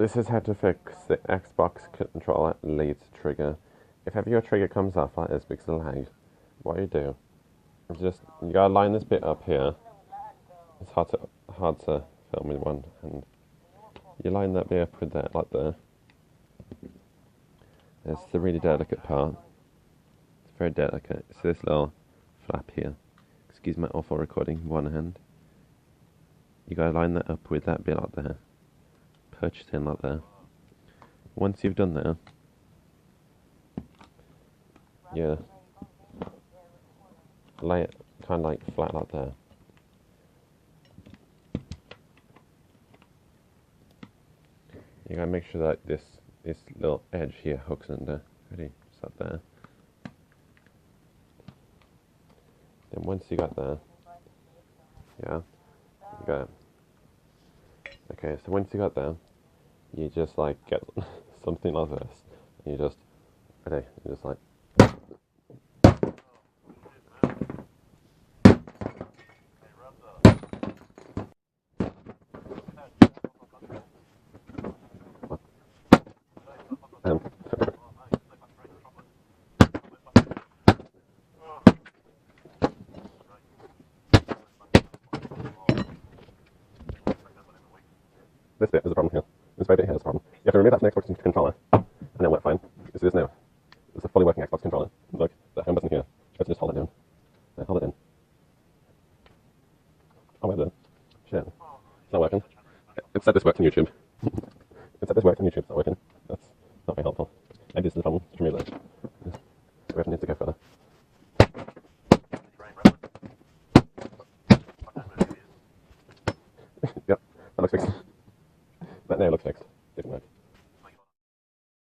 This is how to fix the Xbox controller lead trigger. If ever your trigger comes off like this because of lag, what you do is you gotta line this bit up here. It's hard to film with one hand. You line that bit up with that, like there. It's the really delicate part. It's very delicate. It's this little flap here. Excuse my awful recording with one hand. You gotta line that up with that bit like there. Perch it in like there. Once you've done that, yeah, lay it kind of like flat like there. You gotta make sure that this little edge here hooks under. Ready? Just like there. Then once you got there, yeah, you got it. Okay, so once you got there, you just like get something like this, and you just, ready, you just like, um, this bit is a problem here. This very bit here is a problem. You have to remove that from the Xbox controller, and then work fine. You see this now? It's a fully working Xbox controller. Look, the home button here. Try to just hold it down. There, hold it in. Oh, wait a minute. Shit. It's not working. It said this worked on YouTube. It said this worked on YouTube, it's not working. That's not very helpful. Maybe this is the problem. Just remove that. We have to go further. Yep, that looks fixed. That now looks fixed. Didn't work.